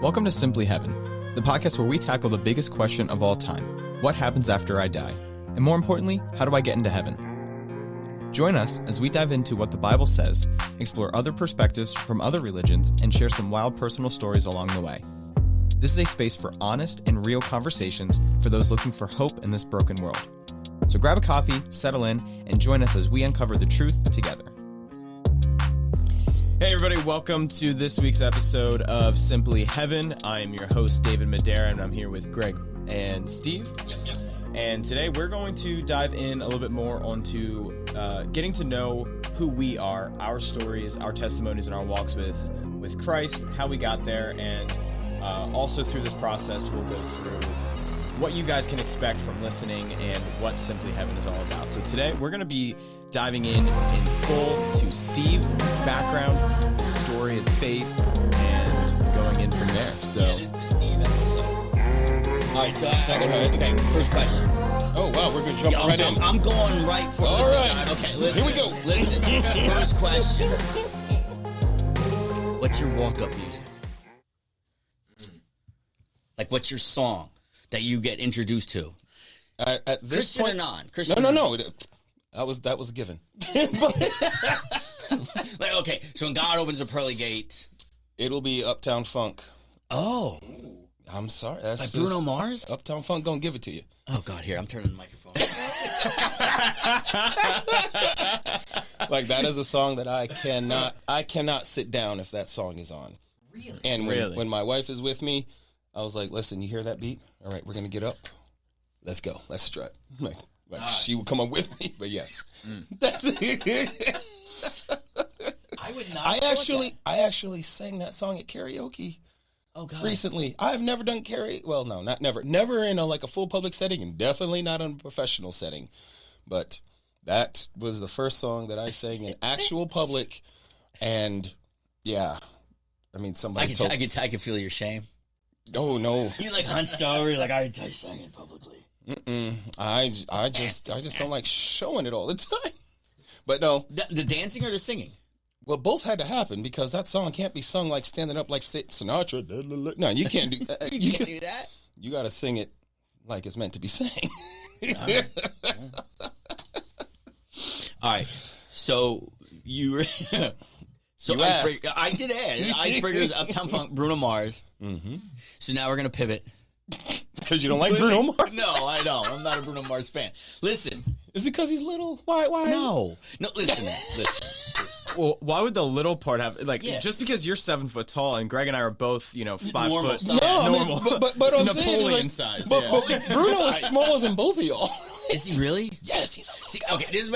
Welcome to Simply Heaven, the podcast where we tackle the biggest question of all time: what happens after I die? And more importantly, how do I get into heaven? Join us as we dive into what the Bible says, explore other perspectives from other religions, and share some wild personal stories along the way. This is a space for honest and real conversations for those looking for hope in this broken world. So grab a coffee, settle in, and join us as we uncover the truth together. Hey everybody, welcome to this week's episode of Simply Heaven. I'm your host, David Madera, and I'm here with Greg and Steve. And today we're going to dive in a little bit more onto getting to know who we are, our stories, our testimonies, and our walks with Christ, how we got there, and also through this process we'll go through what you guys can expect from listening and what Simply Heaven is all about. So today we're going to be diving in full to Steve's background, his story of faith, and going in from there. So yeah, this is the Steve episode. All right, so okay, first question. Oh wow, we're gonna jump right in. I'm going right for all right. Okay, listen. Here we go. Listen, first question. What's your walk-up music? Like, what's your song that you get introduced to? At this Christian point, or non? Christian no. Or non? That was a given. Like, okay, so when God opens the pearly gates, It'll be Uptown Funk. oh, I'm sorry, by that's Bruno just- Mars. Uptown Funk gonna give it to you. Oh God, here I'm turning the microphone. Like that is a song that I cannot sit down if that song is on. Really? And Really? when my wife is with me, I was like, listen, you hear that beat? All right, we're gonna get up. Let's go. Let's strut. Like she would come up with me, but yes, that's it. I would not. I actually sang that song at karaoke Oh God. recently. I've never done karaoke. Well, no, not never. Never in a full public setting, and definitely not in a professional setting. But that was the first song that I sang in actual public, and yeah, I mean somebody told. I can feel your shame. Oh no, You like hunched over, like I sang it publicly. I just don't like showing it all the time. But no, The dancing or the singing? well, both had to happen because that song can't be sung like standing up like Sinatra. No, you can't do. You can't do that. You got to sing it like it's meant to be sang. All right. So you were. So You asked. I did ask. Icebreakers, Uptown Funk, Bruno Mars. Mm-hmm. So now we're gonna pivot. Because you don't like Bruno Mars? No, I don't. I'm not a Bruno Mars fan. Listen. Is it because he's little? Why? No. Listen. well, why would the little part have Yeah. just because you're 7 foot tall and Greg and I are both 5 Normal foot size. No, I mean, normal but I'm saying, Napoleon like, size. But yeah. Bruno is smaller than both of y'all. Is he really? Yes, he's. See, okay. This is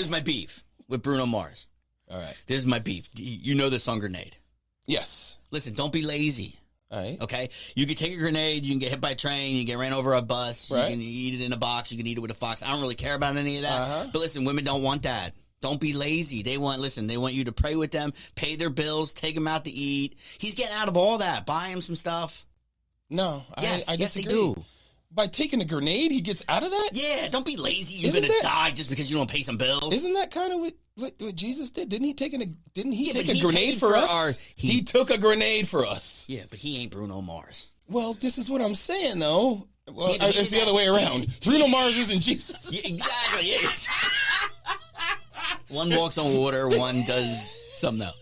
my beef. With Bruno Mars. All right. This is my beef. You know the song Grenade. Yes. Listen, don't be lazy. All right. Okay, you can take a grenade, you can get hit by a train, you can get ran over a bus, Right. you can eat it in a box, you can eat it with a fox. I don't really care about any of that. Uh-huh. But listen, women don't want that. Don't be lazy. They want you to pray with them, pay their bills, take them out to eat. He's getting out of all that. Buy him some stuff. No, Yes, I yes, they disagree. do. By taking a grenade, he gets out of that? Yeah, don't be lazy. You're Isn't gonna that- die just because you don't pay some bills. Isn't that kind of what Jesus did? Didn't he take Yeah, take but a he grenade paid for for us? He took a grenade for us. Yeah, but he ain't Bruno Mars. Well, this is what I'm saying, though. Well, Yeah, but he it's did the other that- way around. Bruno Mars isn't Jesus. Yeah, exactly. Yeah. One walks on water, one does something else.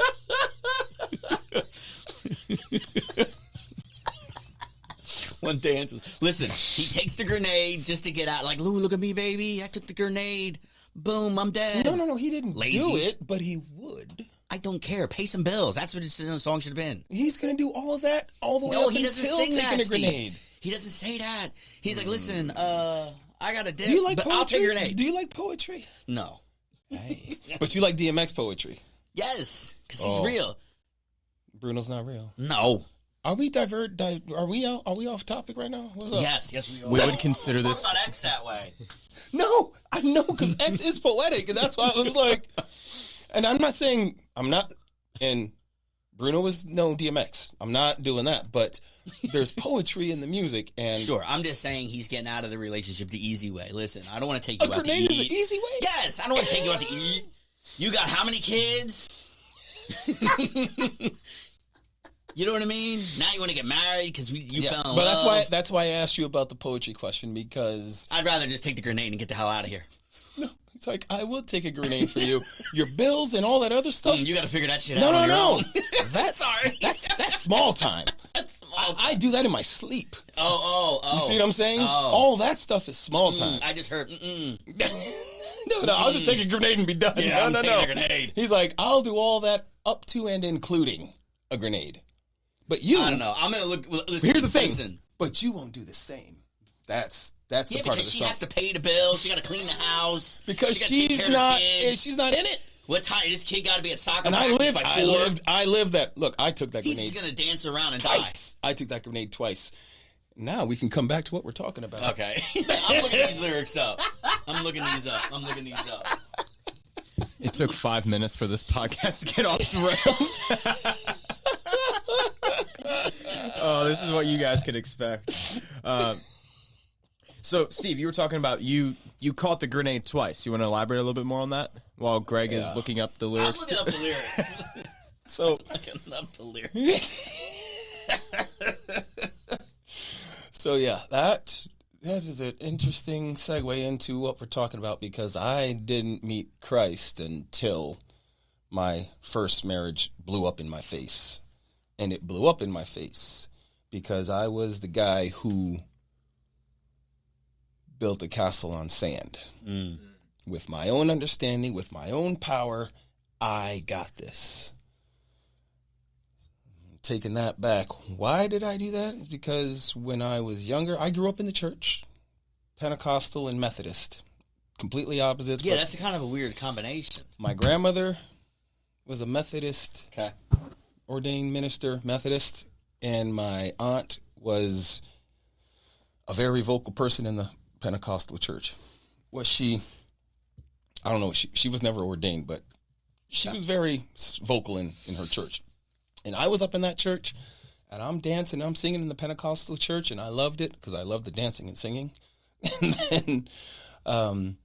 One dances. Listen, he takes the grenade just to get out. Like, Lou, look at me, baby. I took the grenade. Boom, I'm dead. No. He didn't Lazy. do it, but he would. I don't care. Pay some bills. That's what his song should have been. He's going to do all of that all the way No, up he doesn't until sing taking that, a grenade. Steve. He doesn't say that. He's like, listen, I got a dip, Do you like but poetry? I'll take a grenade. Do you like poetry? No. But you like DMX poetry. Yes, because he's Oh. real. Bruno's not real. No. Are we are we off topic right now? What's up? Yes, we are. We would consider Talk this. about X that way. No, I know because X is poetic, and that's why I was like, and I'm not saying I'm not, and Bruno was no DMX. I'm not doing that, but there's poetry in the music, and Sure, I'm just saying he's getting out of the relationship the easy way. Listen, I don't want to take you a out to grenade is eat. an easy way. Yes, I don't want to take you out to eat. You got how many kids? You know what I mean? Now you want to get married because you fell in but love. that's why I asked you about the poetry question, because I'd rather just take the grenade and get the hell out of here. no, it's like, I will take a grenade for you. Your bills and all that other stuff. You got to figure that shit No, out. no, on your no. own. That's Sorry. That's small time. That's small. I do that in my sleep. Oh. You see what I'm saying? Oh. All that stuff is small time. I just heard. No, I'll just take a grenade and be done. Yeah, I'm no. taking a grenade. He's like, I'll do all that up to and including a grenade. But you, I don't know. I'm gonna look. Listen, here's the thing. Listen. But you won't do the same. That's the Yeah, part of because the she song. has to pay the bills. She got to clean the house. Because she gotta take she's care of the not, kids. she's not in it. What time? This kid got to be at soccer And I practice by 4. lived that. Look, I took that He's grenade just gonna dance around and twice. I took that grenade twice. Now we can come back to what we're talking about. die. Okay. I'm looking these lyrics up. I'm looking these up. It took 5 minutes for this podcast to get off the rails. Oh, this is what you guys could expect. So, Steve, you were talking about you caught the grenade twice. You want to elaborate a little bit more on that while Greg is looking up the I'm lyrics? looking up the lyrics. So, Looking up the lyrics. so yeah, that is an interesting segue into what we're talking about, because I didn't meet Christ until my first marriage blew up in my face. And it blew up in my face because I was the guy who built a castle on sand. With my own understanding, with my own power, I got this. Taking that back, why did I do that? It's because when I was younger, I grew up in the church, Pentecostal and Methodist, completely opposites. Yeah, but that's kind of a weird combination. my grandmother was a Methodist Okay. ordained minister, Methodist, and my aunt was a very vocal person in the Pentecostal church. Was she? I don't know. She was never ordained, but she was very vocal in her church. And I was up in that church, and I'm dancing, I'm singing in the Pentecostal church, and I loved it because I loved the dancing and singing. And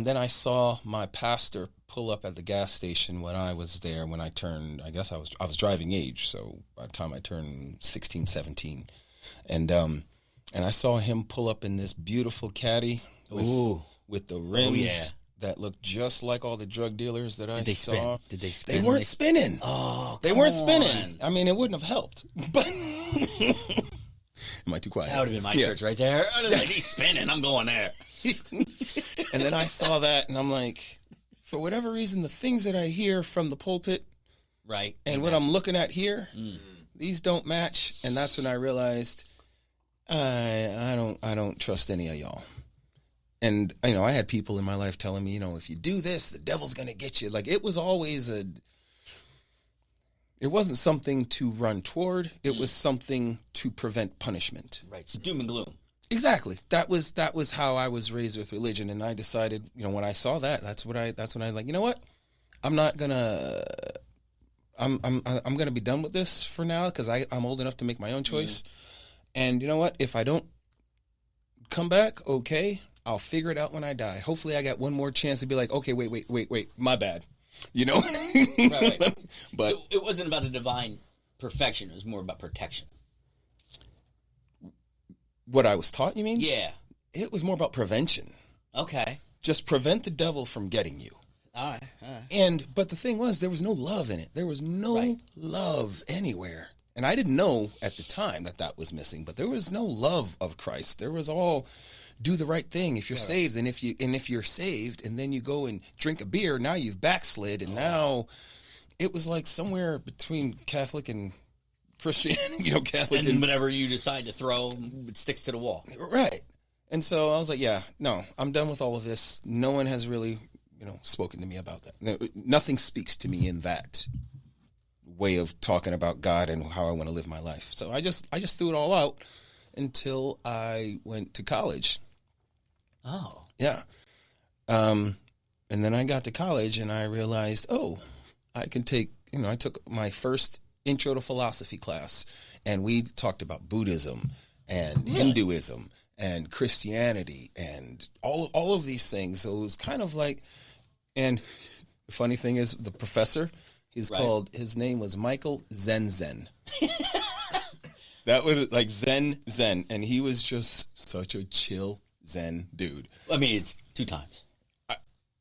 then I saw my pastor pull up at the gas station when I was there. When I turned, I guess I was driving age, so by the time I turned 16, 17, and I saw him pull up in this beautiful caddy with the rims. That looked just like all the drug dealers that I saw. Did they spin? They weren't spinning. Oh, They weren't spinning. I mean, it wouldn't have helped. But am I too quiet? That would have been my church right there. Like, he's spinning. I'm going there. And then I saw that, and I'm like, for whatever reason, the things that I hear from the pulpit Right. and what I'm looking at here, these don't match. And that's when I realized I don't trust any of y'all. And, I had people in my life telling me, if you do this, the devil's going to get you. Like, it was always it wasn't something to run toward. It was something to prevent punishment. Right. So doom and gloom. Exactly. That was how I was raised with religion. And I decided, when I saw that, that's when I like, you know what? I'm not going to, I'm going to be done with this for now, because I'm old enough to make my own choice. And you know what? If I don't come back, okay, I'll figure it out when I die. Hopefully I got one more chance to be like, okay, wait, my bad. Right. But so it wasn't about the divine perfection. It was more about protection. what I was taught, you mean? Yeah. It was more about prevention. Okay. Just prevent the devil from getting you. All right. But the thing was, there was no love in it. There was no love anywhere. And I didn't know at the time that was missing, but there was no love of Christ. There was all do the right thing if you're saved, and if you're saved and then you go and drink a beer, now you've backslid, and now it was like somewhere between Catholic and Christianity, Catholic And whatever you decide to throw, it sticks to the wall. right. And so I was like, yeah, no, I'm done with all of this. No one has really, spoken to me about that. Nothing speaks to me in that way of talking about God and how I want to live my life. So I just threw it all out until I went to college. Oh. Yeah. And then I got to college and I realized, I can take, I took my first intro to philosophy class, and we talked about Buddhism and Hinduism and Christianity and all of these things. So it was kind of like, and the funny thing is, the professor, His name was Michael Zen. That was like Zen, and he was just such a chill Zen dude. I mean, it's 2 times.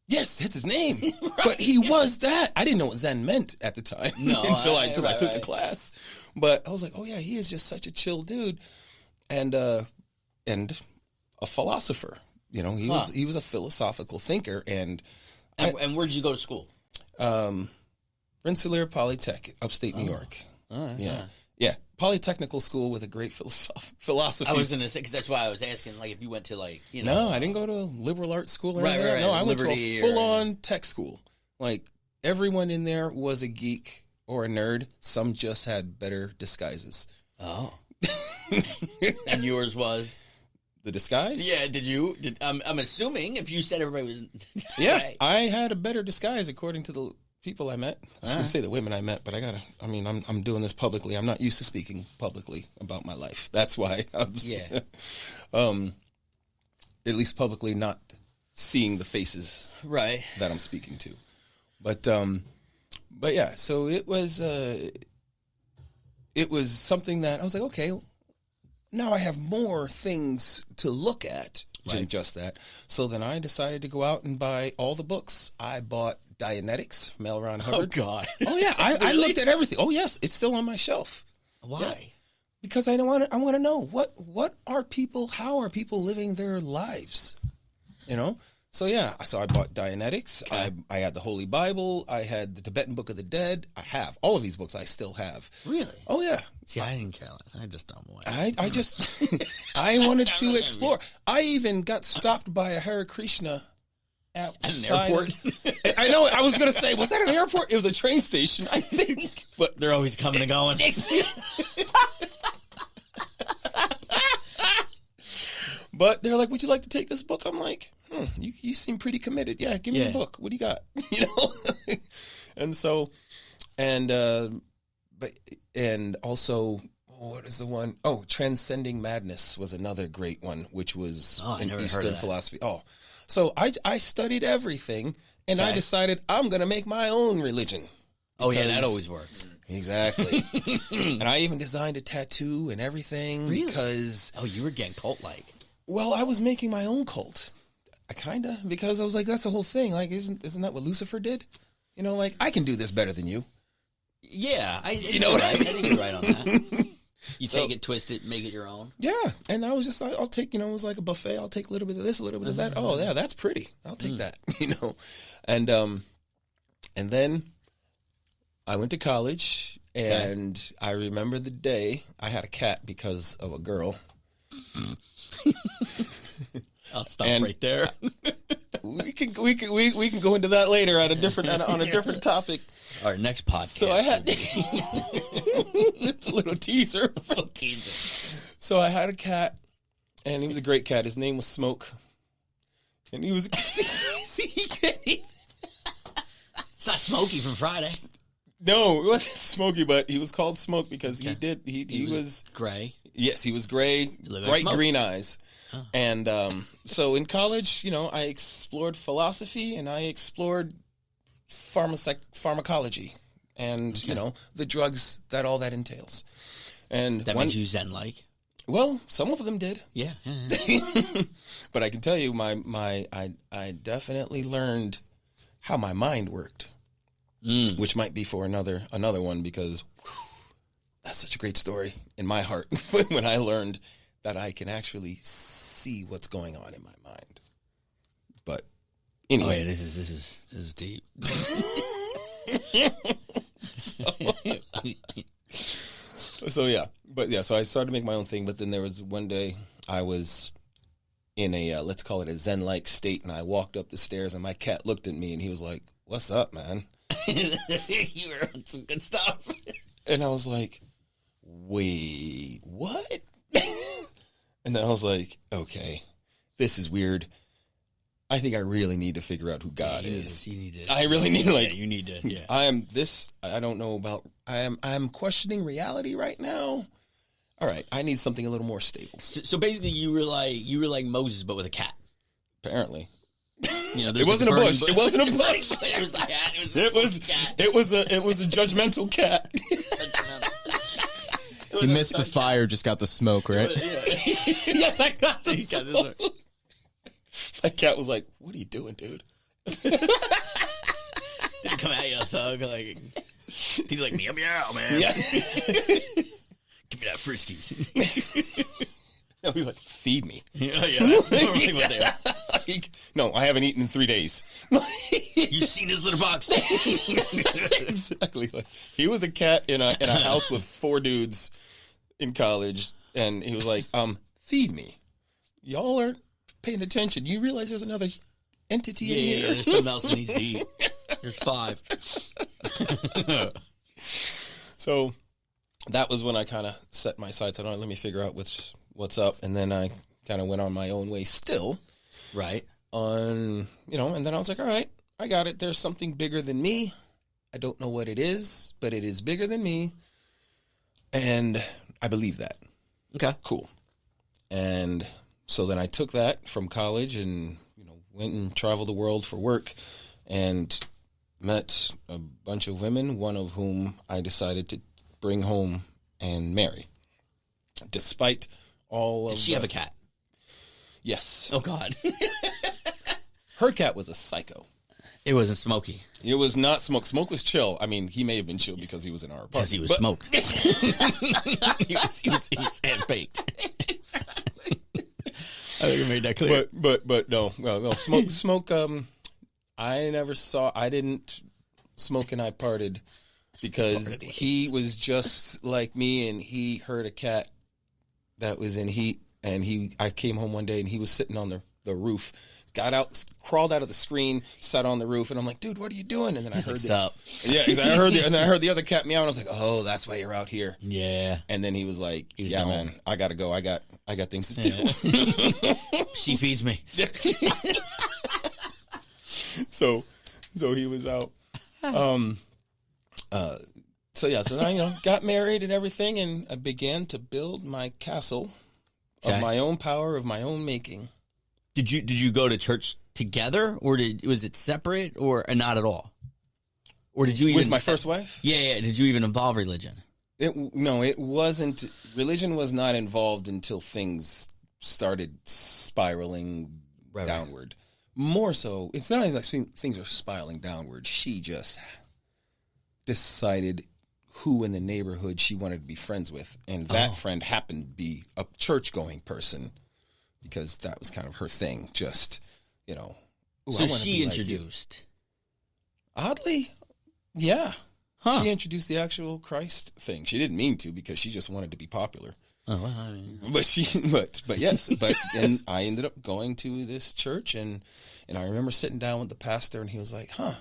Yes, that's his name. But he was that. I didn't know what Zen meant at the time until I took the class. But I was like, oh yeah, he is just such a chill dude, and a philosopher. You know, he was a philosophical thinker. And where did you go to school? Rensselaer Polytech, upstate New York. All right, Yeah. Polytechnical school with a great philosophy. I was going to say, because that's why I was asking, like, if you went to, like, No, I didn't go to a liberal arts school or anything. Right. No, I went to Liberty a full-on tech school. Like, everyone in there was a geek or a nerd. Some just had better disguises. Oh. And yours was? The disguise? Yeah, I'm assuming if you said everybody was... Yeah, Right. I had a better disguise according to the people I met. I was going to say the women I met, but I'm doing this publicly. I'm not used to speaking publicly about my life. That's why at least publicly not seeing the faces Right. that I'm speaking to. But yeah, so it was something that I was like, okay, now I have more things to look at than just that. So then I decided to go out and buy all the books. I bought Dianetics from L. Ron Hubbard. Oh, God. Oh, yeah. I looked at everything. Oh, yes. It's still on my shelf. Why? Yeah. Because I want to know how are people living their lives? You know? So, yeah. So I bought Dianetics. Okay. I had the Holy Bible. I had the Tibetan Book of the Dead. I have. All of these books I still have. Really? Oh, yeah. See, I didn't care less. I just don't want I just, I wanted to explore. I even got stopped by a Hare Krishna At an outside. airport? I know. I was going to say, was that an airport? It was a train station, I think. But They're always coming and going. But they're like, would you like to take this book? I'm like, you seem pretty committed. Yeah, give me the book. What do you got? You know? And so, and also, what is the one? Oh, Transcending Madness was another great one, which was I an never heard of Eastern that. philosophy. Oh, so I studied everything, and I decided I'm going to make my own religion. Oh, yeah, that Because- always works. Exactly. And I even designed a tattoo and everything because, Oh, you were getting cult-like. well, I was making my own cult. Because I was like, that's the whole thing. Like, isn't that what Lucifer did? You know, like, I can do this better than you. Yeah, I think know you're what I right. I think you're right on that. You So- take it, twist it, make it your own. Yeah. And I was just like, I'll take, it was like a buffet. I'll take a little bit of this, a little bit of that. Oh, yeah, that's pretty. I'll take that, And then I went to college, and I remember the day I had a cat because of a girl. I'll stop And- right there. We can go into that later on a different topic. Our next podcast. So I had it's a little teaser. little teaser. So I had a cat, and he was a great cat. His name was Smoke, and he was It's not Smokey from Friday. No, it wasn't Smokey, but he was called Smoke because he was Gray. yes, he was gray, looked like bright smoke. green eyes. And so in college, I explored philosophy and I explored pharmacology and, the drugs that all that entails. And That makes you Zen-like. well, some of them did. Yeah. But I can tell you I definitely learned how my mind worked. Which might be for another one because that's such a great story in my heart when I learned that I can actually see what's going on in my mind. But Oh, anyway, yeah, this is deep. so yeah, so I started to make my own thing. But then there was one day I was in a let's call it a Zen-like state, and I walked up the stairs, and my cat looked at me, and he was like, "What's up, man?" You were on some good stuff. And I was like, wait, what? And then I was like, okay, this is weird. I think I really need to figure out who God is. You need to. I really need to, you need to. Yeah. I don't know about, I'm questioning reality right now. All right, I need something a little more stable. So basically, you were like Moses, but with a cat. Apparently. You know, It wasn't a bush. It wasn't a bush. It was a cat. It was a judgmental cat. He missed the fire, just got the smoke, right? Yes, I got the smoke. That cat was like, "What are you doing, dude?" Did he come at you a thug? Like, he's like, meow, meow, man. Yeah. Give me that Friskies. No, he's like, "Feed me." Yeah, that's normally what they are. No, I haven't eaten in 3 days. You seen his litter box? Exactly. Like, he was a cat in a house with 4 dudes in college, and he was like, "Feed me." Y'all aren't paying attention. You realize there's another entity in here? Yeah, there's something else that needs to eat. There's 5. So that was when I kind of set my sights on, let me figure out what's up. And then I kind of went on my own way still. Right. And then I was like, all right, I got it. There's something bigger than me. I don't know what it is, but it is bigger than me. And I believe that. Okay. Cool. And so then I took that from college and, went and traveled the world for work and met a bunch of women, one of whom I decided to bring home and marry. Despite all of Did she have a cat? Yes. Oh, God. Her cat was a psycho. It wasn't Smokey. It was not Smoke. Smoke was chill. I mean, he may have been chill because he was in our apartment. Because he was smoked. he was hand-baked. Exactly. I think I made that clear. But no. Smoke, I never saw, I didn't, Smoke and I parted because he was just like me, and he heard a cat that was in heat, and I came home one day and he was sitting on the roof, got out, crawled out of the screen, sat on the roof, and I'm like, "Dude, what are you doing?" And then I heard I heard the other cat meow, and I was like, "Oh, that's why you're out here." Yeah. And then he was like, "Yeah, man, I gotta go. I got things to do." She feeds me. So he was out. So I got married and everything, and I began to build my castle of my own power, of my own making. Did you go to church together, or was it separate, or not at all? Or did you even With my first wife? Yeah. Did you even involve religion? It wasn't. Religion was not involved until things started spiraling downward. More so, it's not like things are spiraling downward. She just decided who in the neighborhood she wanted to be friends with, and that friend happened to be a church-going person because that was kind of her thing. Just, So she introduced. Oddly, yeah. Huh. She introduced the actual Christ thing. She didn't mean to because she just wanted to be popular. Oh, well, I mean. But yes, and I ended up going to this church, and I remember sitting down with the pastor, and he was like, "Huh."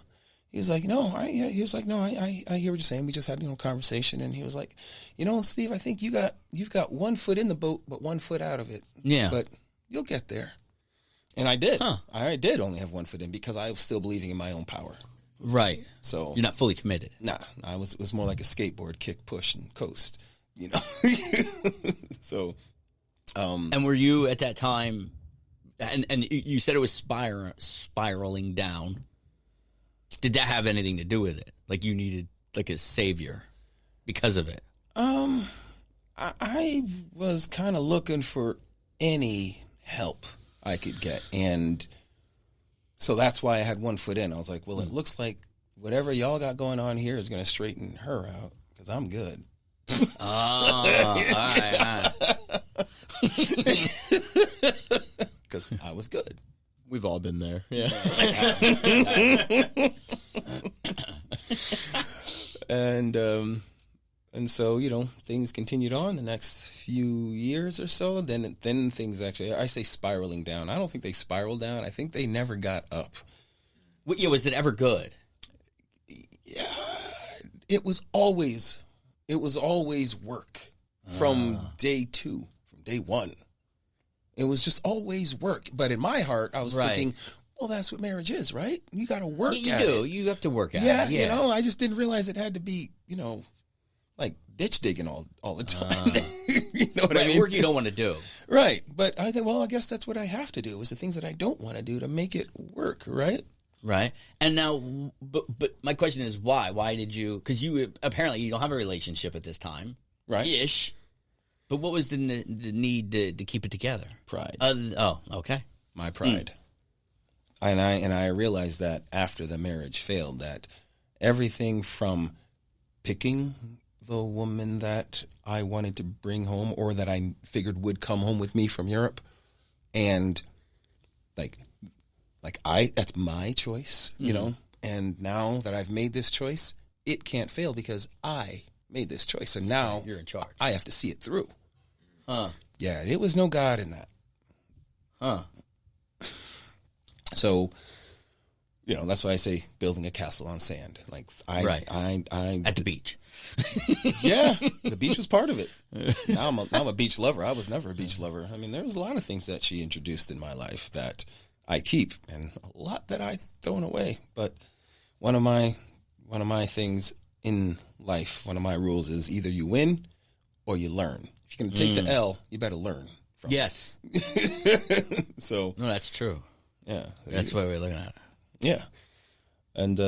He was like, "No, I hear what you're saying. We just had a conversation," and he was like, "Steve, I think you've got 1 foot in the boat, but 1 foot out of it. Yeah, but you'll get there." And I did. Huh. I did only have 1 foot in because I was still believing in my own power. Right. So you're not fully committed. Nah, it was more like a skateboard, kick, push, and coast. So, and were you at that time? And you said it was spiraling down. Did that have anything to do with it? Like you needed like a savior because of it? I was kind of looking for any help I could get, and so that's why I had 1 foot in. I was like, well, it looks like whatever y'all got going on here is going to straighten her out because I'm good. All right. Because I was good. We've all been there. Yeah. And so, things continued on the next few years or so. Then things actually, I say spiraling down. I don't think they spiraled down. I think they never got up. Well, yeah, was it ever good? Yeah, it was always work from day 2, from day 1. It was just always work. But in my heart, I was thinking, well, that's what marriage is, right? You got to work at it. You do. You have to work at it. Yeah, I just didn't realize it had to be, like ditch digging all the time. know what I mean? Work you don't want to do. Right. But I thought, well, I guess that's what I have to do, is the things that I don't want to do to make it work, right? Right. And now, but my question is why? Why did you, because you apparently you don't have a relationship at this time. Right. Ish. But what was the need to keep it together? Pride. Okay. My pride. And I realized that after the marriage failed, that everything from picking the woman that I wanted to bring home or that I figured would come home with me from Europe, and like that's my choice, you know, and now that I've made this choice, it can't fail because I made this choice, and now You're in charge. I have to see it through. Yeah, it was no God in that. So, you know, that's why I say building a castle on sand. Like Right. I at the beach. yeah, the beach was part of it. Now I'm a beach lover. I was never a beach lover. I mean, there was a lot of things that she introduced in my life that I keep, and a lot that I've thrown away. But one of my things in life, one of my rules is either you win or you learn. If you're going to take the L, you better learn from Yes. it. So, No, that's true. yeah. That's why we're looking at it. Yeah. And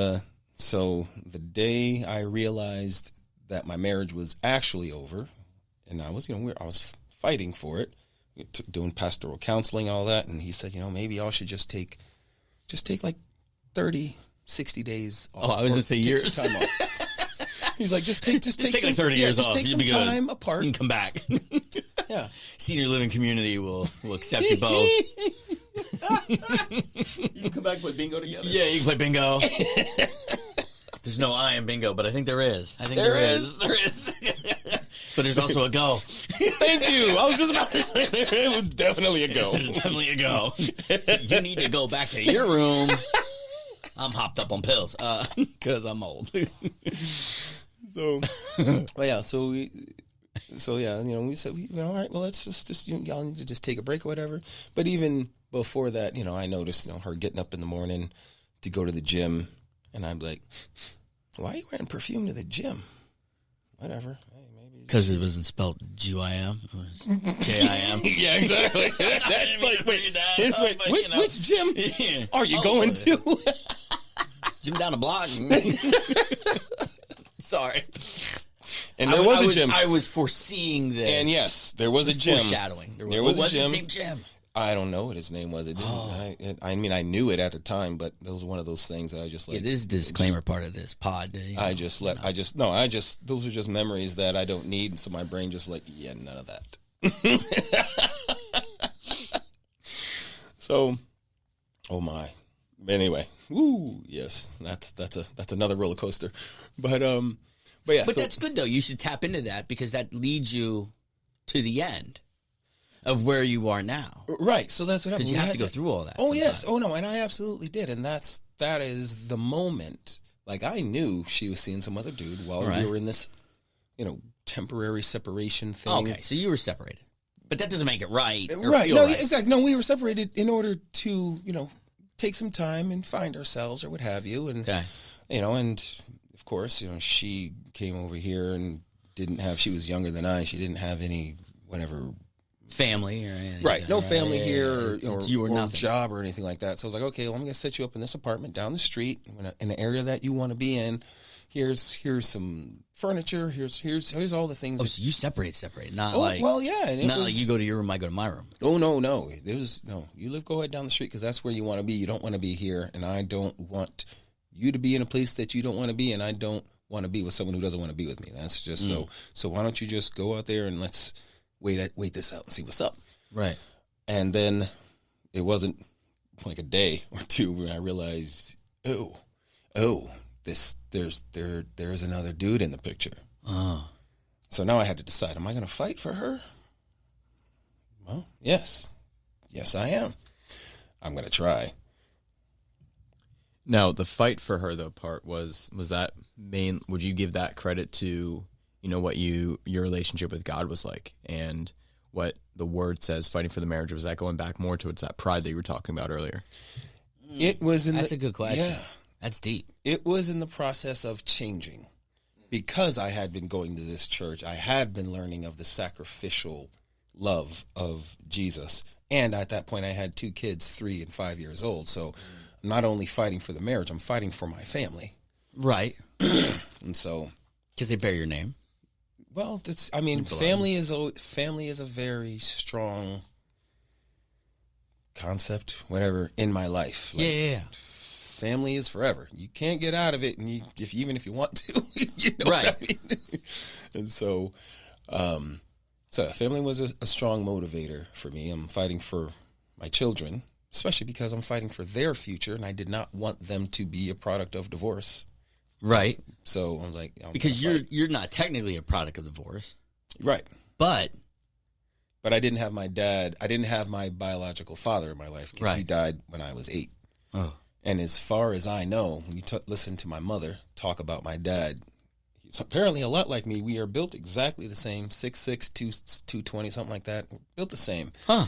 so the day I realized that my marriage was actually over, and I was, I was fighting for it, doing pastoral counseling, all that, and he said, maybe y'all should just take like 30, 60 days off. Oh, I was going to say take years. some time off. He's like, just take like 30 years off. take You'll some be good. time apart. You can come back. Yeah. Senior living community will accept you both. You can come back and play bingo together. Yeah, you can play bingo. There's no I in bingo, but I think there is. There is. There is. But there's also a go. Thank you. I was just about to say it was definitely a go. There's definitely a go. You need to go back to your room. I'm hopped up on pills because I'm old. So, but yeah, we said, all right, well, let's just y'all need to just take a break or whatever. But even before that, I noticed, her getting up in the morning to go to the gym, and I'm like, why are you wearing perfume to the gym? Whatever. Hey, maybe Because it wasn't spelled G-Y-M. It was J-I-M. Yeah, exactly. That's like, which gym Yeah. are you going to? Gym down the block. Sorry. And there was a gym. I was foreseeing this. And yes, there was a gym. Foreshadowing. There was a gym. His name Jim? I don't know what his name was. It didn't. I mean, I knew it at the time, but it was one of those things that I just like. Yeah, this is the disclaimer part of this pod. Those are just memories that I don't need. So my brain just like, yeah, none of that. So, oh my. Anyway, woo, yes, that's another roller coaster. But yeah. But that's good though. You should tap into that because that leads you to the end of where you are now. Right. So that's what happened. Because you have to go through all that. Oh, sometimes. yes. Oh, no. And I absolutely did. And that is the moment. Like, I knew she was seeing some other dude while we were in this, temporary separation thing. Okay. So you were separated. But that doesn't make it right. Right. No, exactly. No, we were separated in order to, take some time and find ourselves or what have you. And, and of course, she came over here and she was younger than I. She didn't have any, whatever, family or anything. Right. No family here or job or anything like that. So I was like, okay, well, I'm going to set you up in this apartment down the street in an area that you want to be in. Here's some furniture. Here's all the things. Oh, so you separated. Not yeah. And like you go to your room, I go to my room. Oh, no. You go ahead down the street because that's where you want to be. You don't want to be here. And I don't want you to be in a place that you don't want to be. And I don't want to be with someone who doesn't want to be with me. That's just so why don't you just go out there and let's wait this out and see what's up. Right. And then it wasn't like a day or two when I realized, there's another dude in the picture. Oh. So now I had to decide, am I going to fight for her? Well, yes. Yes, I am. I'm going to try. Now, the fight for her, though, part was that main, would you give that credit to what your relationship with God was like and what the word says, fighting for the marriage? Was that going back more towards that pride that you were talking about earlier? It was That's a good question. Yeah. That's deep. It was in the process of changing because I had been going to this church. I had been learning of the sacrificial love of Jesus. And at that point, I had 2 kids, 3 and 5 years old. So I'm not only fighting for the marriage, I'm fighting for my family. Right. And so, Because they bear your name. well, family is a very strong concept, whatever, in my life. Like, Yeah. family is forever. You can't get out of it, and even if you want to, you know Right. what I mean? And so, family was a strong motivator for me. I'm fighting for my children, especially because I'm fighting for their future, and I did not want them to be a product of divorce. Right. So I'm like, Because you're not technically a product of divorce. right. But But I didn't have my dad. I didn't have my biological father in my life because he Right. died when I was 8. oh, And as far as I know, when you listen to my mother talk about my dad, he's apparently a lot like me. We are built exactly the same, 6'6", 220, something like that. We're built the same. huh.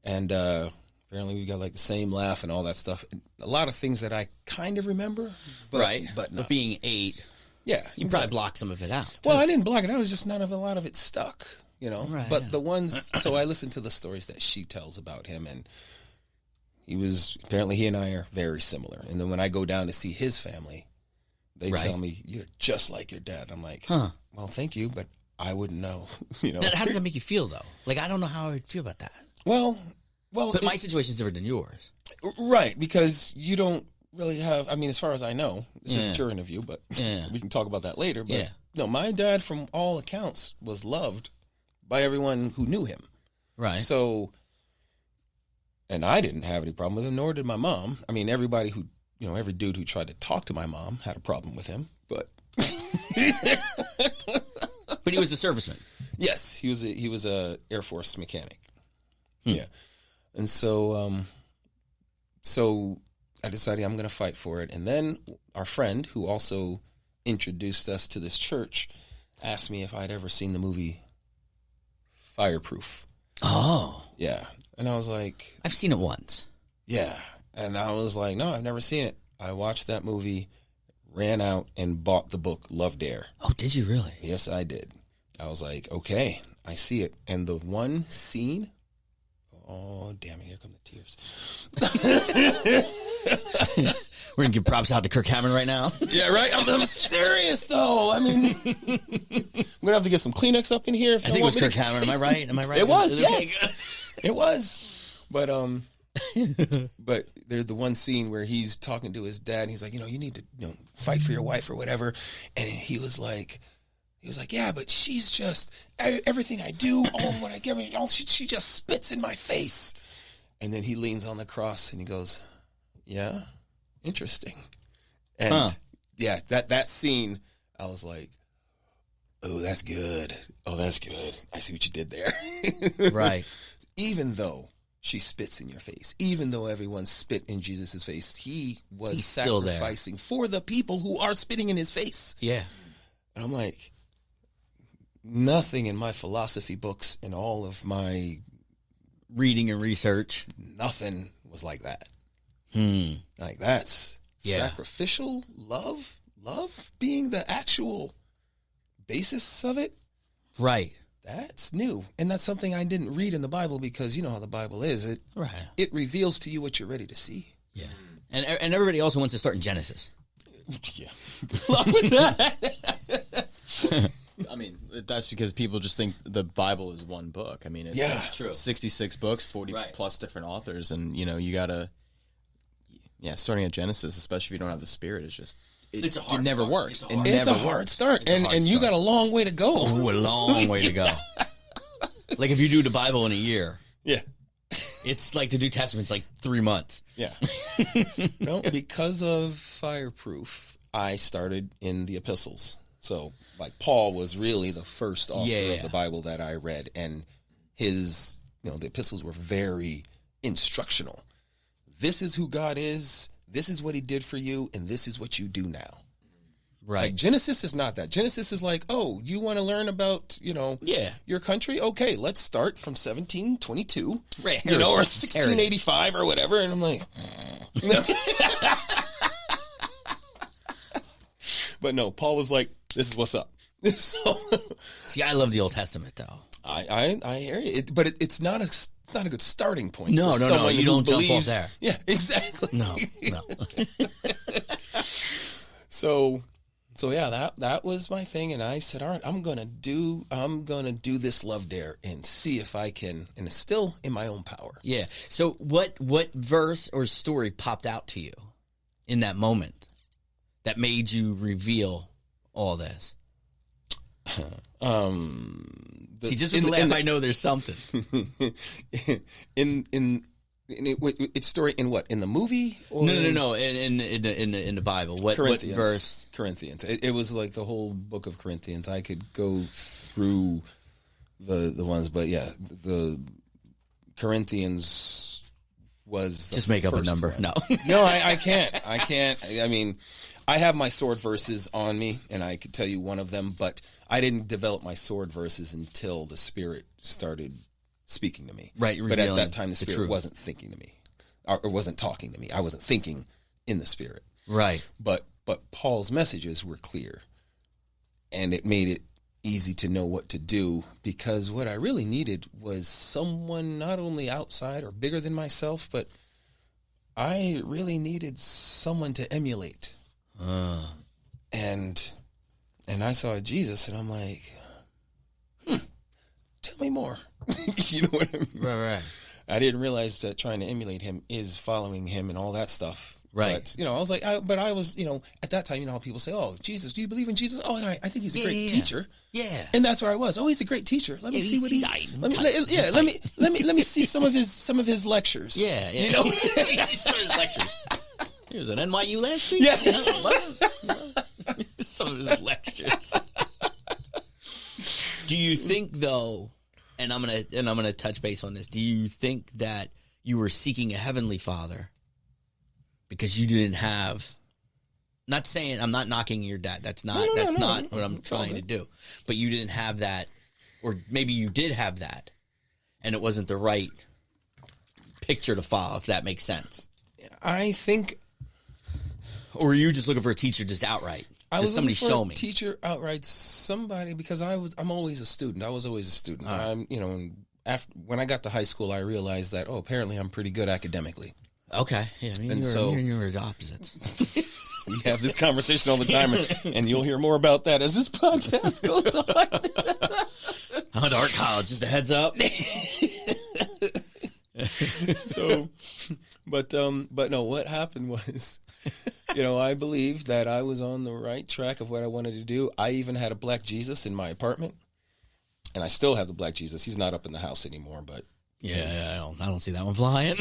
And apparently we got like the same laugh and all that stuff. A lot of things that I kind of remember, but, Right. but not. But being 8, Yeah. you probably blocked some of it out. Well, I didn't block it out. It's just not a lot of it stuck, you know. Right, But yeah. the ones, so I listened to the stories that she tells about him, and he and I are very similar. And then when I go down to see his family, they Right. tell me, you're just like your dad. I'm like, Huh. well, thank you, but I wouldn't know, you know. How does that make you feel, though? Like, I don't know how I would feel about that. Well, But my situation's different than yours. right, because you don't really have, I mean, as far as I know, this is Yeah. a jury interview, but Yeah. we can talk about that later. But Yeah. no, my dad, from all accounts, was loved by everyone who knew him. Right. So, and I didn't have any problem with him, nor did my mom. I mean, everybody who, you know, every dude who tried to talk to my mom had a problem with him. But But he was a serviceman. yes, he was a Air Force mechanic. Yeah, and so so I decided I'm going to fight for it. And then our friend, who also introduced us to this church, asked me if I'd ever seen the movie Fireproof. Oh. Yeah, and I was like, I've seen it once. yeah. And I was like, no, I've never seen it. I watched that movie, ran out and bought the book Love Dare. Oh, did you really? Yes, I did. I was like, okay, I see it. And the one scene, oh, damn it, here come the tears. We're going to give props out to Kirk Hammond right now. Yeah, right? I'm serious, though. I mean, I'm going to have to get some Kleenex up in here. If I think it was Kirk Hammond. Am I right? Am I right? It was, Okay, yes. good. It was. But but there's the one scene where he's talking to his dad, and he's like, you know, you need to, you know, fight for your wife or whatever. And he was like, yeah, but she's just everything I do, all what I give her, she just spits in my face. And then he leans on the cross and he goes, yeah, interesting. And yeah, that scene, I was like, oh, that's good. Oh, that's good. I see what you did there. Right. Even though she spits in your face, even though everyone spit in Jesus' face, he's still there. sacrificing for the people who are spitting in his face. Yeah. And I'm like, nothing in my philosophy books and all of my Reading and research. nothing was like that. Hmm. Like, that's Yeah. sacrificial love being the actual basis of it. Right. That's new. And that's something I didn't read in the Bible, because you know how the Bible is. Right. It reveals to you what you're ready to see. Yeah. And everybody also wants to start in Genesis. Yeah. Along with that. I mean, that's because people just think the Bible is one book. I mean, it's, Yeah. it's true. 66 books, 40 Right. plus different authors, and you know, you gotta, starting at Genesis, especially if you don't have the Spirit, is just It's a hard it never start. works. It's a It hard- It's never a hard works. start. It's a And hard you start. got a long way to go. Ooh, a long way to go. Like if you do the Bible in a year, Yeah. it's like the New Testament's like 3 months. Yeah. No, because of Fireproof, I started in the epistles. So, like, Paul was really the first author Yeah. of the Bible that I read, and his, you know, the epistles were very instructional. This is who God is, this is what he did for you, and this is what you do now. Right. Like, Genesis is not that. Genesis is like, oh, you want to learn about, you know, Yeah. your country? Okay, let's start from 1722, Right, you know, or heritage. 1685 or whatever. And I'm like, but no, Paul was like, this is what's up. So, See, I love the Old Testament though. I hear you, but it's not a good starting point. No, for no, someone you who don't jump off believes, there. Yeah, exactly. No. So yeah, that was my thing, and I said, all right, I'm gonna do this Love Dare and see if I can, and it's still in my own power. Yeah. So what verse or story popped out to you in that moment that made you reveal all this? See, just with the laugh, I know there's something. It's story in what? In the movie? Or No. In the Bible, what verse? Corinthians. It was like the whole book of Corinthians. I could go through the ones, but yeah, the Corinthians was the Just make up a number. one. No, No, I can't. I mean, I have my sword verses on me, and I could tell you one of them, but I didn't develop my sword verses until the Spirit started speaking to me. Right. But at that time, the the Spirit truth. wasn't thinking to me, or wasn't talking to me. I wasn't thinking in the Spirit. Right. But Paul's messages were clear, and it made it easy to know what to do, because what I really needed was someone not only outside or bigger than myself, but I really needed someone to emulate. And I saw Jesus, and I'm like, tell me more. You know what I mean? Right. I didn't realize that trying to emulate him is following him and all that stuff. Right. But, I was like, I was, at that time, how people say, oh, Jesus, do you believe in Jesus? Oh, and I think he's a great teacher. Yeah. And that's where I was. Oh, he's a great teacher. Let me see what let me see some of his lectures. Yeah. Let me see some of his lectures. He was at NYU last week. Yeah. Some of his lectures. Do you think, though, and I'm gonna touch base on this, do you think that you were seeking a heavenly Father because you didn't have, not saying, I'm not knocking your dad, that's not what I'm trying to do, but you didn't have that, or maybe you did have that, and it wasn't the right picture to follow, if that makes sense? I think, or were you just looking for a teacher just outright? I was somebody looking for show a me. teacher outright, somebody, because I'm always a student. I was always a student. Right. When I got to high school, I realized that, apparently I'm pretty good academically. Okay. Yeah, you're the opposites. We have this conversation all the time, and you'll hear more about that as this podcast goes on. I'm at art college, just a heads up. But no, what happened was, I believed that I was on the right track of what I wanted to do. I even had a black Jesus in my apartment, and I still have the black Jesus. He's not up in the house anymore, but yeah, I don't see that one flying.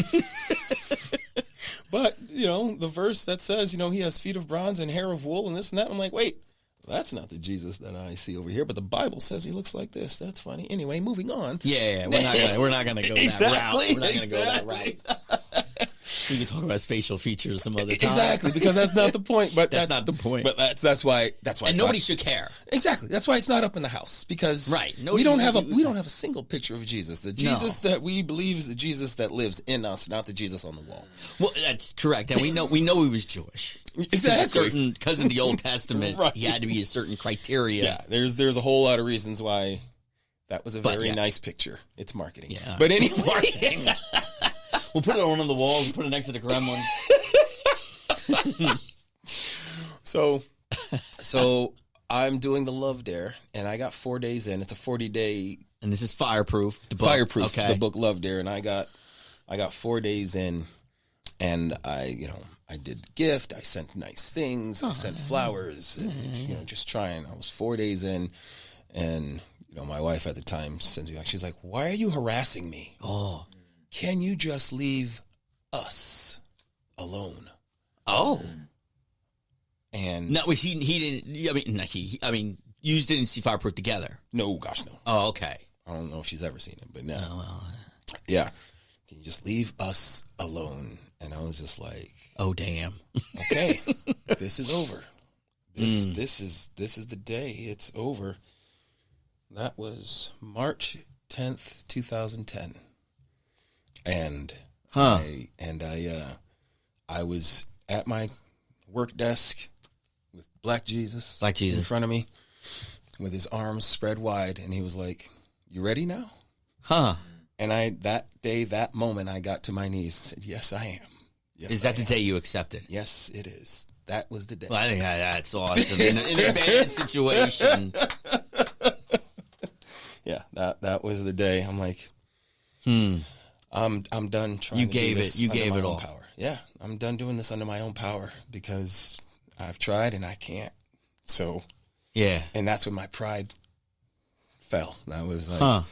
But, the verse that says, he has feet of bronze and hair of wool and this and that. I'm like, wait, that's not the Jesus that I see over here. But the Bible says he looks like this. That's funny. Anyway, moving on. Yeah, we're not gonna go that route. We're not gonna go that route. We can talk about his facial features some other time. Exactly, because that's not the point. But that's not the point. But that's why. And nobody should care. Exactly. That's why it's not up in the house, because right. We don't have a single picture of Jesus. The Jesus that we believe is the Jesus that lives in us, not the Jesus on the wall. Well, that's correct, and we know he was Jewish. Exactly. Because in the Old Testament, right. he had to be a certain criteria. Yeah, there's a whole lot of reasons why that was a very nice picture. It's marketing. Yeah. But anyway. We'll put it on the wall and put it next to the gremlin. So I'm doing the Love Dare, and I got 4 days in. It's a 40-day. And this is Fireproof. The book. Fireproof, okay. The book Love Dare, and I got 4 days in, and I did the gift. I sent nice things. I sent flowers, and just trying. I was 4 days in, and my wife at the time sends me back. She's like, "Why are you harassing me? Oh. Can you just leave us alone?" Oh. And no, he didn't. I mean, you didn't see Fireproof together. no, gosh, no. Oh, okay. I don't know if she's ever seen it, but no. Oh, well. Yeah. Can you just leave us alone? And I was just like, oh, damn. okay, this is over. This is the day. It's over. That was March 10th, 2010. And I was at my work desk with Black Jesus in in front of me with his arms spread wide, and he was like, you ready now? Huh. And that moment, I got to my knees and said, yes, I am. Yes, Is that I the day you accepted? Yes, it is. That was the day. Well, I think that's awesome. In a bad situation. Yeah, that was the day. I'm like, I'm done trying You to gave do it. this You under gave my it own all. power. Yeah, I'm done doing this under my own power because I've tried and I can't. So, Yeah. and that's when my pride fell. That was like, Huh.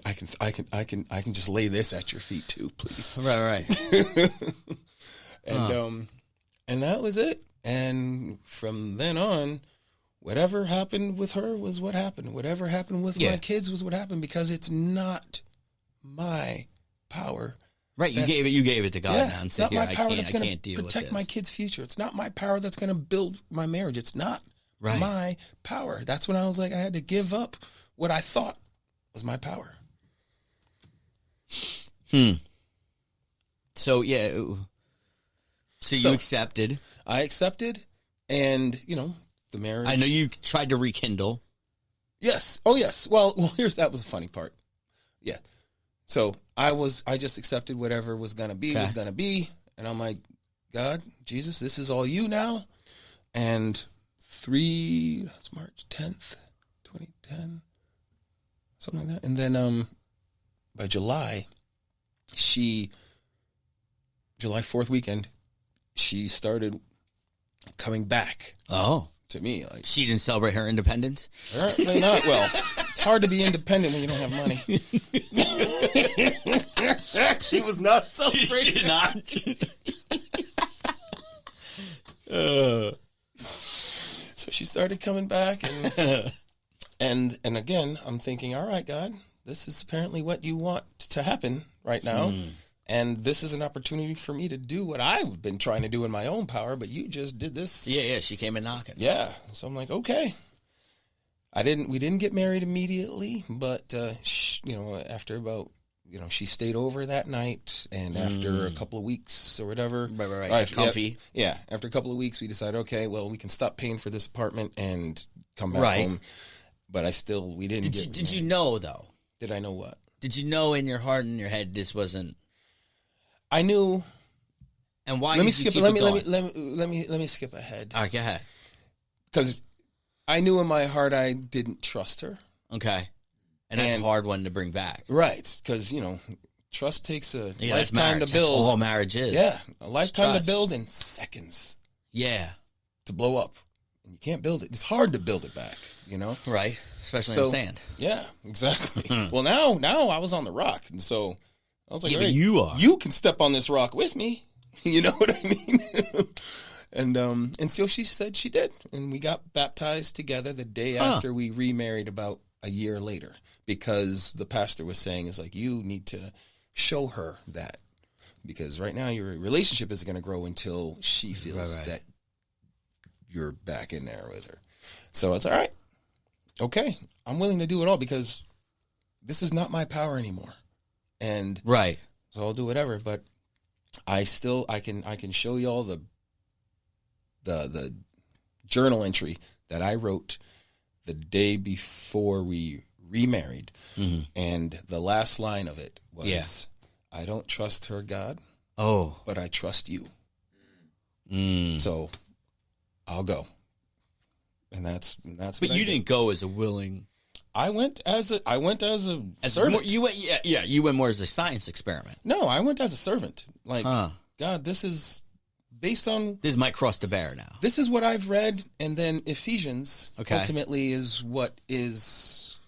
I can just lay this at your feet too, please. Right. And that was it. And from then on, whatever happened with her was what happened. Whatever happened with my kids was what happened, because it's not my power. Right. You gave it to God. Now and it's said, not my "Here, power I that's can't going to deal with protect this." my kids' future. It's not my power that's going to build my marriage. It's not my power. That's when I was like, I had to give up what I thought was my power. So yeah. So you accepted. I accepted, and the marriage. I know you tried to rekindle. Yes. Oh, yes. Well, that was the funny part. Yeah. So I just accepted whatever was going to be, was going to be. And I'm like, God, Jesus, this is all you now. And that's March 10th, 2010, something like that. And then, by July 4th weekend, she started coming back. Oh. To me, like, She didn't celebrate her independence? apparently not. Well, it's hard to be independent when you don't have money. She was not celebrating. She did not. So she started coming back, and again, I'm thinking, all right, God, this is apparently what you want to happen right now. And this is an opportunity for me to do what I've been trying to do in my own power, but you just did this. Yeah, she came in knocking. Yeah. So I'm like, okay. We didn't get married immediately, but, after about, she stayed over that night, and after a couple of weeks or whatever. Right. Comfy. Yeah. After a couple of weeks, we decided, okay, well, we can stop paying for this apartment and come back home. But we didn't get. Did you know, though? Did I know what? Did you know in your heart and your head this wasn't? I knew. And why? Let me skip ahead. All right, go ahead. Because I knew in my heart I didn't trust her. Okay, and that's a hard one to bring back. Right, because trust takes a lifetime that's to marriage. build. That's all marriage is. Yeah, a lifetime trust. to build in seconds. Yeah, to blow up, and you can't build it. It's hard to build it back. Right, especially in sand. Yeah, exactly. Well, now I was on the rock, and so I was like, Yeah, all but right, you are. You can step on this rock with me. You know what I mean? And so she said she did, and we got baptized together the day after we remarried about a year later, because the pastor was saying, it's like, you need to show her that, because right now your relationship isn't going to grow until she feels that you're back in there with her. So it's all right. Okay, I'm willing to do it all, because this is not my power anymore. And right. So I'll do whatever, but I can show you all the journal entry that I wrote the day before we remarried. And the last line of it was, I don't trust her, God. Oh. But I trust you. So I'll go. And that's what But you didn't go as a willing. I went as a servant. You went more as a science experiment. No, I went as a servant. Like, God, this is based on. This might cross the bear now. This is what I've read, and then Ephesians ultimately is what is,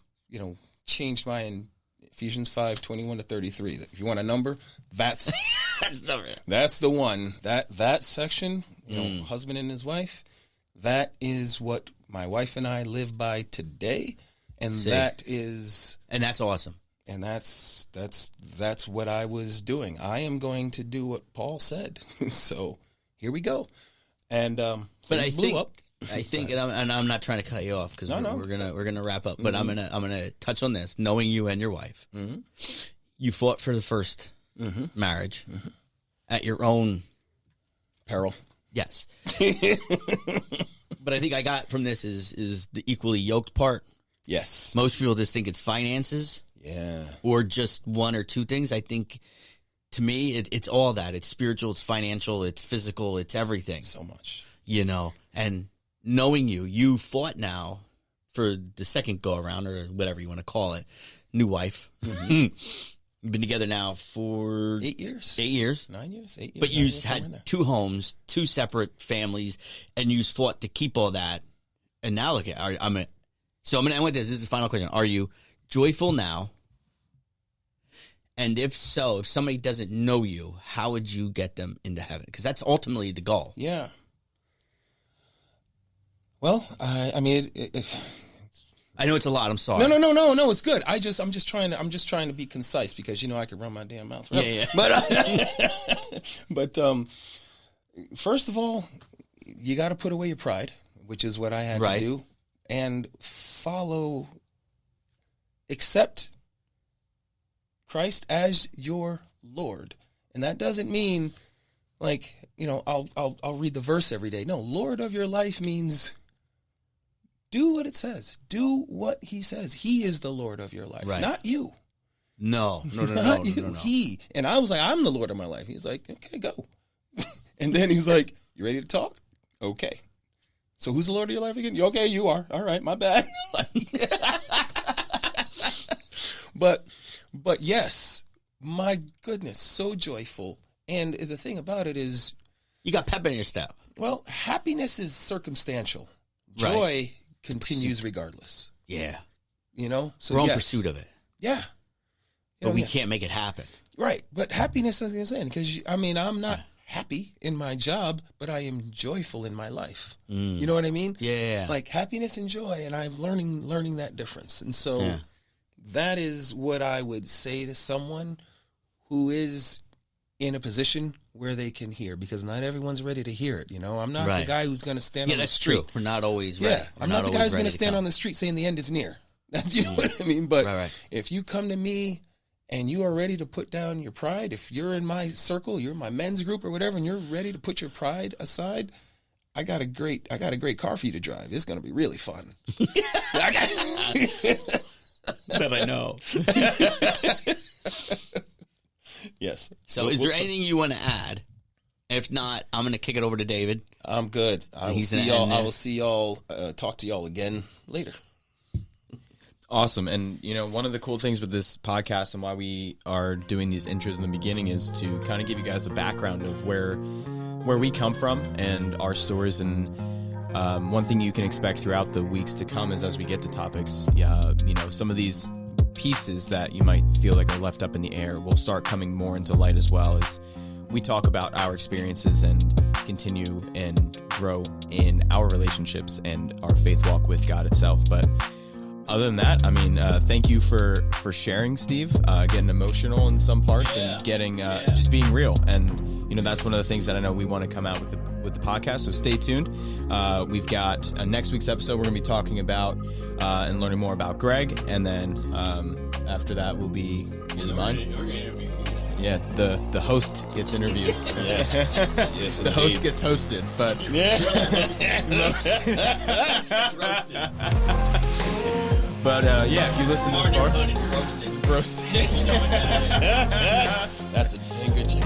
changed my Ephesians 5:21-33. If you want a number, that's that's the one. That section, husband and his wife, that is what my wife and I live by today. And and that's awesome. And that's what I was doing. I am going to do what Paul said. So here we go. And but I think, and I'm not trying to cut you off because we're gonna wrap up. But I'm gonna touch on this. Knowing you and your wife, you fought for the first marriage at your own peril. Yes. But I think I got from this is the equally yoked part. Yes. Most people just think it's finances. Yeah. Or just one or two things. I think, to me, it's all that. It's spiritual, it's financial, it's physical, it's everything. So much. You know, and knowing you fought now for the second go-around, or whatever you want to call it, new wife. Mm-hmm. You've been together now for 8 years. 8 years. 9 years, 8 years. But you somewhere in there. had 2 homes, 2 separate families, and you fought to keep all that. And now look at, I'm going to end with this. This is the final question. Are you joyful now? And if so, if somebody doesn't know you, how would you get them into heaven? Because that's ultimately the goal. Yeah. Well, I mean, I know it's a lot. I'm sorry. No. It's good. I'm just trying to be concise because I can run my damn mouth. Yeah. But first of all, you got to put away your pride, which is what I had to do, and accept Christ as your Lord. And that doesn't mean like, I'll read the verse every day. No, Lord of your life means do what it says. Do what he says. He is the Lord of your life, not you. No. Not you. He. And I was like, I'm the Lord of my life. He's like, okay, go. And then he's like, you ready to talk? Okay. So who's the Lord of your life again? Okay, you are. All right, my bad. But yes, my goodness, so joyful. And the thing about it is, you got pep in your step. Well, happiness is circumstantial. Joy continues regardless. Yeah. So we're in pursuit of it. Yeah. But we can't make it happen. Right. But happiness, as I'm saying, because I'm not happy in my job, but I am joyful in my life. You know what I mean? Yeah. Like happiness and joy, and I'm learning that difference. And so that is what I would say to someone who is in a position where they can hear, because not everyone's ready to hear it. I'm not the guy who's going to stand on the street. True. We're not always ready. Yeah, I'm not the guy who's going to stand on the street saying the end is near. You know what I mean? But if you come to me and you are ready to put down your pride, if you're in my circle, you're in my men's group or whatever, and you're ready to put your pride aside, I got a great car for you to drive. It's going to be really fun. That I know. Yes. So is there anything you want to add? If not, I'm going to kick it over to David. I'm good. I will see y'all, talk to y'all again later. Awesome. And, one of the cool things with this podcast and why we are doing these intros in the beginning is to kind of give you guys a background of where we come from and our stories. And one thing you can expect throughout the weeks to come is as we get to topics, some of these pieces that you might feel like are left up in the air will start coming more into light, as well as we talk about our experiences and continue and grow in our relationships and our faith walk with God itself. But other than that, thank you for sharing, Steve, getting emotional in some parts and getting just being real. And that's one of the things that I know we want to come out with the podcast. So stay tuned. We've got next week's episode. We're going to be talking about and learning more about Greg, and then after that will be mine. Yeah, the host gets interviewed. Yes, the host gets hosted, but But if you listen this far, roasted. That's a dang good job.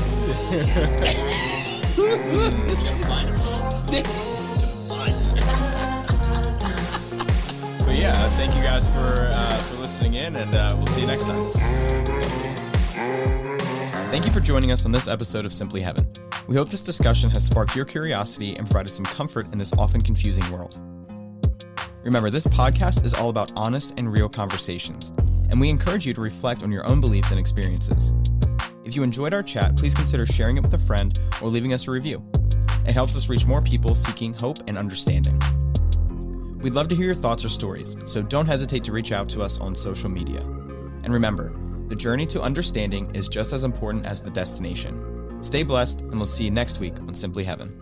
But thank you guys for listening in, and we'll see you next time. Thank you for joining us on this episode of Simply Heaven. We hope this discussion has sparked your curiosity and provided some comfort in this often confusing world. Remember, this podcast is all about honest and real conversations, and we encourage you to reflect on your own beliefs and experiences. If you enjoyed our chat, please consider sharing it with a friend or leaving us a review. It helps us reach more people seeking hope and understanding. We'd love to hear your thoughts or stories, so don't hesitate to reach out to us on social media. And remember, the journey to understanding is just as important as the destination. Stay blessed, and we'll see you next week on Simply Heaven.